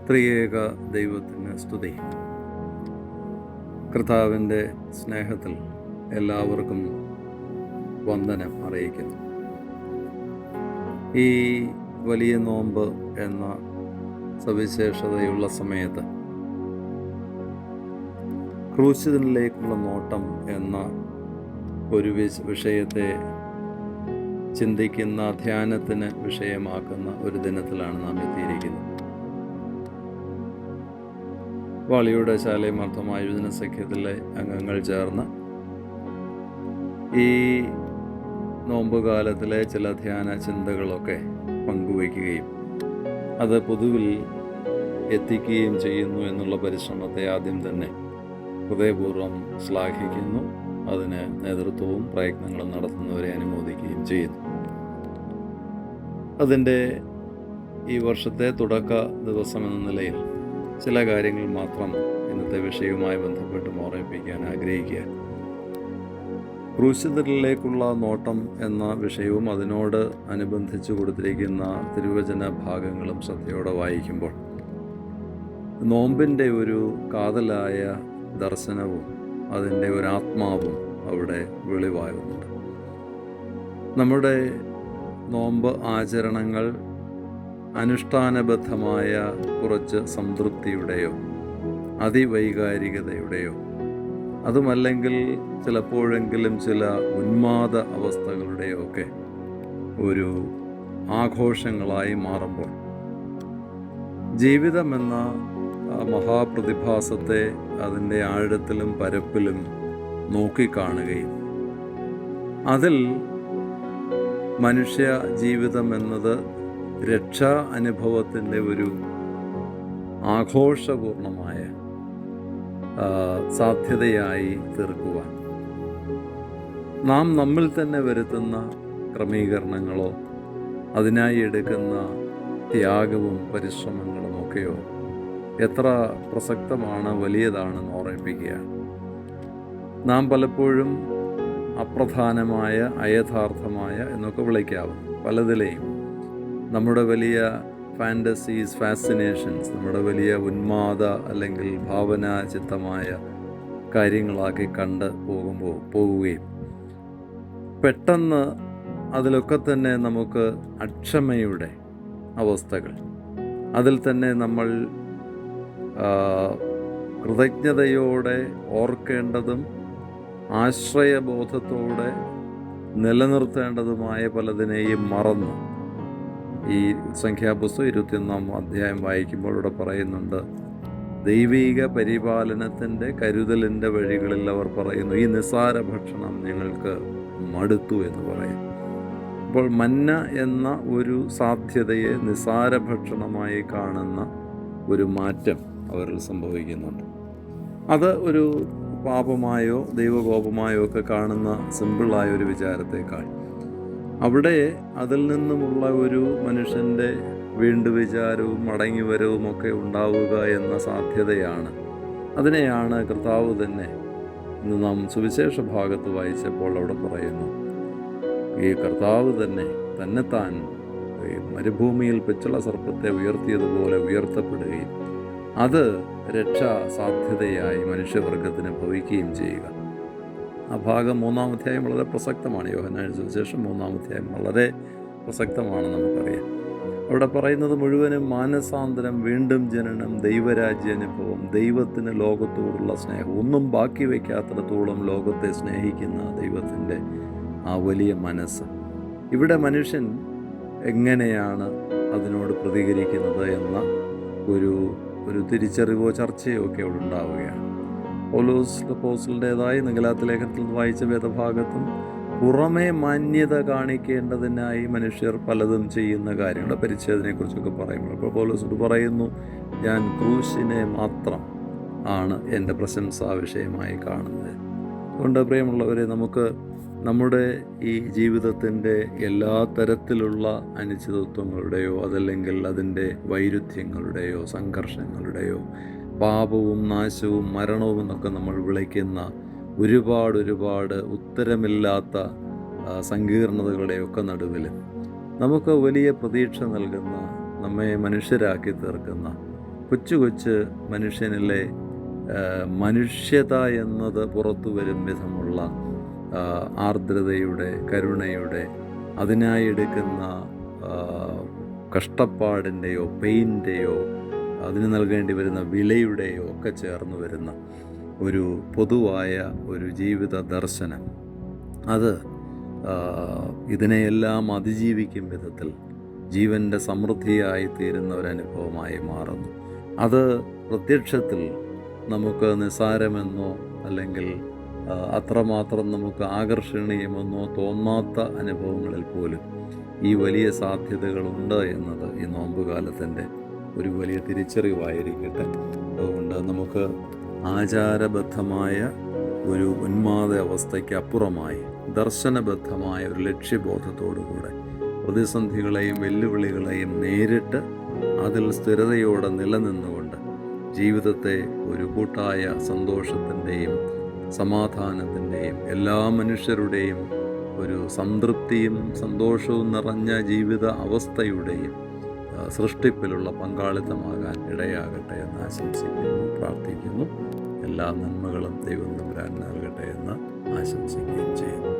ത്രിയേക ദൈവത്തിന് സ്തുതി. കർത്താവിൻ്റെ സ്നേഹത്തിൽ എല്ലാവർക്കും വന്ദനം അറിയിക്കുന്നു. ഈ വലിയ നോമ്പ് എന്ന സവിശേഷതയുള്ള സമയത്ത് ക്രൂശിതനിലേക്കുള്ള നോട്ടം എന്ന ഒരു വിഷയത്തെ ചിന്തിക്കുന്ന, ധ്യാനത്തിന് വിഷയമാക്കുന്ന ഒരു ദിനത്തിലാണ് നാം എത്തിയിരിക്കുന്നത്. വാളിയുടെ ശാലയമർത്ഥമായ യുവജന സഖ്യത്തിലെ അംഗങ്ങൾ ചേർന്ന് ഈ നോമ്പുകാലത്തിലെ ചില ധ്യാന ചിന്തകളൊക്കെ പങ്കുവയ്ക്കുകയും അത് പൊതുവിൽ എത്തിക്കുകയും ചെയ്യുന്നു എന്നുള്ള പരിശ്രമത്തെ ആദ്യം തന്നെ ഹൃദയപൂർവ്വം ശ്ലാഘിക്കുന്നു. അതിന് നേതൃത്വവും പ്രയത്നങ്ങളും നടത്തുന്നവരെ അനുമോദിക്കുകയും ചെയ്യുന്നു. അതിൻ്റെ ഈ വർഷത്തെ തുടക്ക ദിവസം എന്ന നിലയിൽ ചില കാര്യങ്ങൾ മാത്രം ഇന്നത്തെ വിഷയവുമായി ബന്ധപ്പെട്ട് ഓർമ്മിപ്പിക്കാൻ ആഗ്രഹിക്കുക. ക്രൂശിതരിലേക്കുള്ള നോട്ടം എന്ന വിഷയവും അതിനോട് അനുബന്ധിച്ച് കൊടുത്തിരിക്കുന്ന തിരുവചന ഭാഗങ്ങളും ശ്രദ്ധയോടെ വായിക്കുമ്പോൾ നോമ്പിൻ്റെ ഒരു കാതലായ ദർശനവും അതിൻ്റെ ഒരു ആത്മാവും അവിടെ വെളിവാകുന്നുണ്ട്. നമ്മുടെ നോമ്പ് ആചരണങ്ങൾ അനുഷ്ഠാനബദ്ധമായ കുറച്ച് സംതൃപ്തിയുടെയോ അതിവൈകാരികതയുടെയോ അതുമല്ലെങ്കിൽ ചിലപ്പോഴെങ്കിലും ചില ഉന്മാദ അവസ്ഥകളുടെയോ ഒക്കെ ഒരു ആഘോഷങ്ങളായി മാറുമ്പോൾ ജീവിതമെന്ന മഹാപ്രതിഭാസത്തെ അതിൻ്റെ ആഴത്തിലും പരപ്പിലും നോക്കിക്കാണുകയും അതിൽ മനുഷ്യ ജീവിതം എന്നത് രക്ഷാ അനുഭവത്തിൻ്റെ ഒരു ആഘോഷപൂർണമായ സാധ്യതയായി തീർക്കുവാൻ നാം നമ്മിൽ തന്നെ വരുത്തുന്ന ക്രമീകരണങ്ങളോ അതിനായി എടുക്കുന്ന ത്യാഗവും പരിശ്രമങ്ങളും ഒക്കെയോ എത്ര പ്രസക്തമാണ്, വലിയതാണെന്ന് ഓർമ്മിപ്പിക്കുകയാണ്. നാം പലപ്പോഴും അപ്രധാനമായ, അയഥാർത്ഥമായ എന്നൊക്കെ വിളിക്കാവും പലതിലെയും നമ്മുടെ വലിയ ഫാൻറ്റസീസ്, ഫാസിനേഷൻസ്, നമ്മുടെ വലിയ ഉന്മാദ അല്ലെങ്കിൽ ഭാവനാചിത്തമായ കാര്യങ്ങളാക്കി കണ്ട് പോവുകയും പെട്ടെന്ന് അതിലൊക്കെ തന്നെ നമുക്ക് അക്ഷമയുടെ അവസ്ഥകൾ, അതിൽ തന്നെ നമ്മൾ കൃതജ്ഞതയോടെ ഓർക്കേണ്ടതും ആശ്രയബോധത്തോടെ നിലനിർത്തേണ്ടതുമായ പലതിനെയും മറന്ന് ഈ സംഖ്യാപുസ്തകം 21 അധ്യായം വായിക്കുമ്പോൾ ഇവിടെ പറയുന്നുണ്ട്, ദൈവിക പരിപാലനത്തിൻ്റെ കരുതലിൻ്റെ വഴികളിൽ അവർ പറയുന്നു, ഈ നിസ്സാര ഭക്ഷണം ഞങ്ങൾക്ക് മടുത്തു എന്ന് പറയും. അപ്പോൾ മന്ന എന്ന ഒരു സാധ്യതയെ നിസ്സാര ഭക്ഷണമായി കാണുന്ന ഒരു മാറ്റം അവരിൽ സംഭവിക്കുന്നുണ്ട്. അത് ഒരു പാപമായോ ദൈവകോപമായോ ഒക്കെ കാണുന്ന സിമ്പിളായ ഒരു വിചാരത്തേക്കാൾ അവിടെ അതിൽ നിന്നുമുള്ള ഒരു മനുഷ്യൻ്റെ വീണ്ടുവിചാരവും മടങ്ങിവരവും ഒക്കെ ഉണ്ടാവുക എന്ന സാധ്യതയാണ്. അതിനെയാണ് കർത്താവ് തന്നെ ഇന്ന് നാം സുവിശേഷ ഭാഗത്ത് വായിച്ചപ്പോൾ അവിടെ പറയുന്നു, ഈ കർത്താവ് തന്നെത്താൻ മരുഭൂമിയിൽ പിച്ചള സർപ്പത്തെ ഉയർത്തിയതുപോലെ ഉയർത്തപ്പെടുകയും അത് രക്ഷാ സാധ്യതയായി മനുഷ്യവർഗത്തിന് ഭവിക്കുകയും ചെയ്യുക. ആ ഭാഗം 3-ാം അധ്യായം വളരെ പ്രസക്തമാണ്. യോഹന്നാൻ സുവിശേഷം 3-ാം അധ്യായം വളരെ പ്രസക്തമാണ്, നമുക്കറിയാം. അവിടെ പറയുന്നത് മുഴുവനും മാനസാന്തരം, വീണ്ടും ജനനം, ദൈവരാജ്യാനുഭവം, ദൈവത്തിന് ലോകത്തോടുള്ള സ്നേഹം, ഒന്നും ബാക്കി വയ്ക്കാത്തിടത്തോളം ലോകത്തെ സ്നേഹിക്കുന്ന ദൈവത്തിൻ്റെ ആ വലിയ മനസ്സ്. ഇവിടെ മനുഷ്യൻ എങ്ങനെയാണ് അതിനോട് പ്രതികരിക്കുന്നത് എന്ന ഒരു തിരിച്ചറിവോ ചർച്ചയോ ഒക്കെ അവിടെ ഉണ്ടാവുകയാണ്. പൗലോസ് അപ്പോസ്തലൻ്റേതായി ഗലാത്യ ലേഖനത്തിൽ നിന്ന് വായിച്ച വേദഭാഗത്തും പുറമേ മാന്യത കാണിക്കേണ്ടതിനായി മനുഷ്യർ പലതും ചെയ്യുന്ന കാര്യങ്ങളുടെ പരിച്ഛേദനയെക്കുറിച്ചൊക്കെ പറയുമ്പോൾ ഇപ്പോൾ പൗലോസ് പറയുന്നു, ഞാൻ ക്രൂശിനെ മാത്രം ആണ് എൻ്റെ പ്രശംസാ വിഷയമായി കാണുന്നത്. അതുകൊണ്ട് പ്രിയമുള്ളവരെ, നമുക്ക് നമ്മുടെ ഈ ജീവിതത്തിൻ്റെ എല്ലാ തരത്തിലുള്ള അനിശ്ചിതത്വങ്ങളുടെയോ അതല്ലെങ്കിൽ അതിൻ്റെ വൈരുദ്ധ്യങ്ങളുടെയോ സംഘർഷങ്ങളുടെയോ പാപവും നാശവും മരണവും എന്നൊക്കെ നമ്മൾ വിളിക്കുന്ന ഒരുപാട് ഉത്തരമില്ലാത്ത സങ്കീർണതകളുടെയൊക്കെ നടുവിൽ നമുക്ക് വലിയ പ്രതീക്ഷ നൽകുന്ന, നമ്മെ മനുഷ്യരാക്കി തീർക്കുന്ന കൊച്ചു കൊച്ചു മനുഷ്യനിലെ മനുഷ്യത എന്നത് പുറത്തു വരും വിധമുള്ള ആർദ്രതയുടെ, കരുണയുടെ, അതിനായി എടുക്കുന്ന കഷ്ടപ്പാടിൻ്റെയോ പെയിൻ്റെയോ അതിന് നൽകേണ്ടി വരുന്ന വിലയുടെയോ ഒക്കെ ചേർന്ന് വരുന്ന ഒരു പൊതുവായ ഒരു ജീവിത ദർശനം, അത് ഇതിനെയെല്ലാം അതിജീവിക്കും വിധത്തിൽ ജീവൻ്റെ സമൃദ്ധിയായി തീരുന്ന ഒരനുഭവമായി മാറുന്നു. അത് പ്രത്യക്ഷത്തിൽ നമുക്ക് നിസ്സാരമെന്നോ അല്ലെങ്കിൽ അത്രമാത്രം നമുക്ക് ആകർഷണീയമെന്നോ തോന്നാത്ത അനുഭവങ്ങളിൽ പോലും ഈ വലിയ സാധ്യതകളുണ്ട് എന്നത് ഈ നോമ്പുകാലത്തിൻ്റെ ഒരു വലിയ തിരിച്ചറിവായിരിക്കട്ടെ. അതുകൊണ്ട് നമുക്ക് ആചാരബദ്ധമായ ഒരു ഉന്മാദ അവസ്ഥയ്ക്കപ്പുറമായി ദർശനബദ്ധമായ ഒരു ലക്ഷ്യബോധത്തോടുകൂടെ പ്രതിസന്ധികളെയും വെല്ലുവിളികളെയും നേരിട്ട് അതിൽ സ്ഥിരതയോടെ നിലനിന്നുകൊണ്ട് ജീവിതത്തെ ഒരു കൂട്ടായ സന്തോഷത്തിൻ്റെയും സമാധാനത്തിൻ്റെയും എല്ലാ മനുഷ്യരുടെയും ഒരു സംതൃപ്തിയും സന്തോഷവും നിറഞ്ഞ ജീവിത അവസ്ഥയുടെയും സൃഷ്ടിപ്പിലുള്ള പങ്കാളിത്തമാകാൻ ഇടയാകട്ടെ എന്ന് ആശംസിക്കുന്നു, പ്രാർത്ഥിക്കുന്നു. എല്ലാ നന്മകളും ദൈവം തമ്പുരാൻ നൽകട്ടെ എന്ന് ആശംസിക്കുകയും ചെയ്യുന്നു.